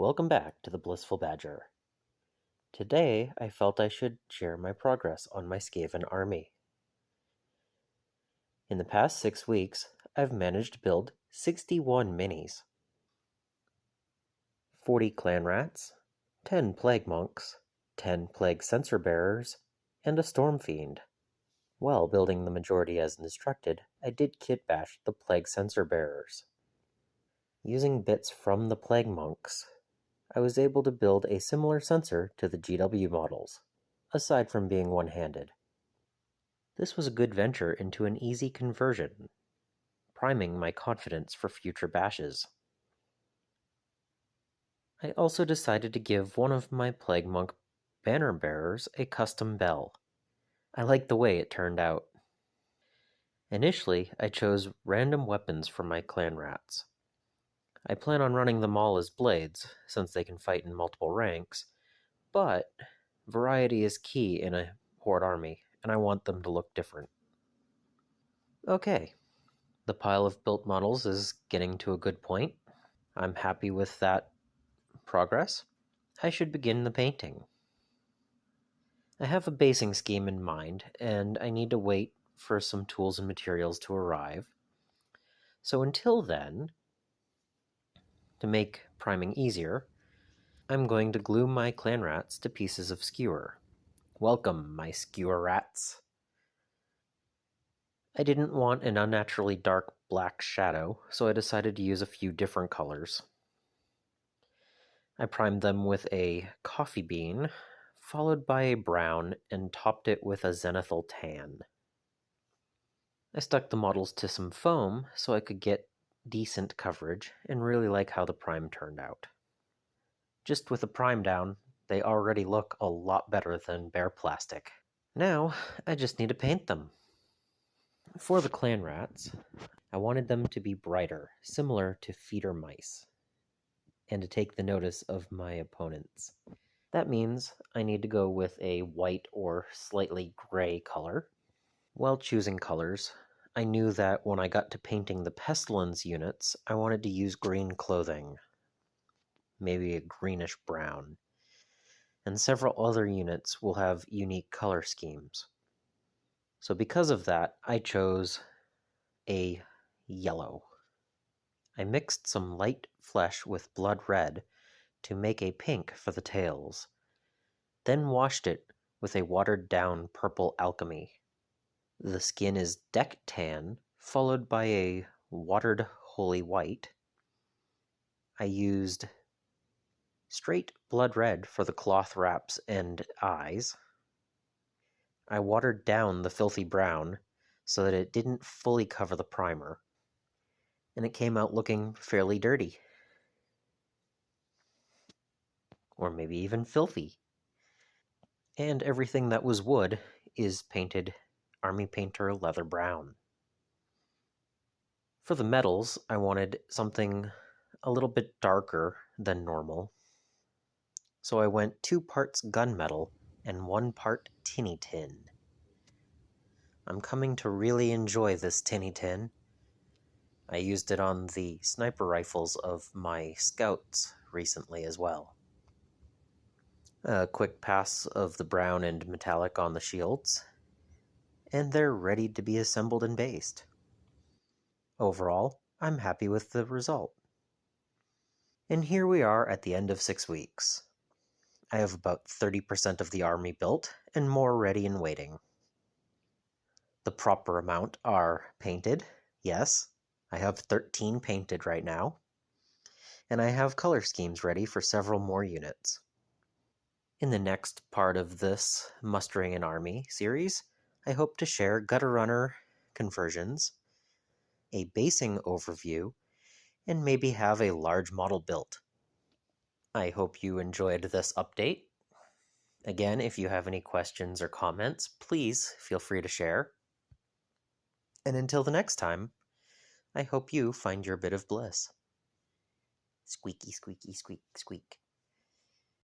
welcome back to the Blissful Badger. Today, I felt I should share my progress on my Skaven army. In the past 6 weeks, I've managed to build 61 minis. 40 clan rats, 10 plague monks, 10 plague censer bearers, and a storm fiend. While building the majority as instructed, I did kit bash the plague censer bearers. Using bits from the plague monks, I was able to build a similar sensor to the GW models, aside from being one-handed. This was a good venture into an easy conversion, priming my confidence for future bashes. I also decided to give one of my Plague Monk banner bearers a custom bell. I liked the way it turned out. Initially, I chose random weapons for my clan rats. I plan on running them all as blades, since they can fight in multiple ranks, but variety is key in a horde army, and I want them to look different. Okay, the pile of built models is getting to a good point. I'm happy with that progress. I should begin the painting. I have a basing scheme in mind, and I need to wait for some tools and materials to arrive. So until then, to make priming easier, I'm going to glue my clan rats to pieces of skewer. Welcome, my skewer rats. I didn't want an unnaturally dark black shadow, so I decided to use a few different colors. I primed them with a coffee bean, followed by a brown, and topped it with a zenithal tan. I stuck the models to some foam so I could get decent coverage and really like how the prime turned out. Just with the prime down, they already look a lot better than bare plastic. Now, I just need to paint them. For the clan rats, I wanted them to be brighter, similar to feeder mice, and to take the notice of my opponents. That means I need to go with a white or slightly gray color. While choosing colors, I knew that when I got to painting the pestilence units, I wanted to use green clothing, maybe a greenish brown, and several other units will have unique color schemes. So because of that, I chose a yellow. I mixed some light flesh with blood red to make a pink for the tails, then washed it with a watered-down purple alchemy. The skin is deck tan, followed by a watered holy white. I used straight blood red for the cloth wraps and eyes. I watered down the filthy brown so that it didn't fully cover the primer, and it came out looking fairly dirty. Or maybe even filthy. And everything that was wood is painted Army Painter leather brown. For the metals, I wanted something a little bit darker than normal, so I went 2 parts gunmetal and 1 part tinny tin. I'm coming to really enjoy this tinny tin. I used it on the sniper rifles of my scouts recently as well. A quick pass of the brown and metallic on the shields, and they're ready to be assembled and based. Overall, I'm happy with the result. And here we are at the end of 6 weeks. I have about 30% of the army built, and more ready and waiting. The proper amount are painted, yes. I have 13 painted right now, and I have color schemes ready for several more units. In the next part of this Mustering an Army series, I hope to share Gutter Runner conversions, a basing overview, and maybe have a large model built. I hope you enjoyed this update. Again, if you have any questions or comments, please feel free to share. And until the next time, I hope you find your bit of bliss. Squeaky, squeaky, squeak, squeak.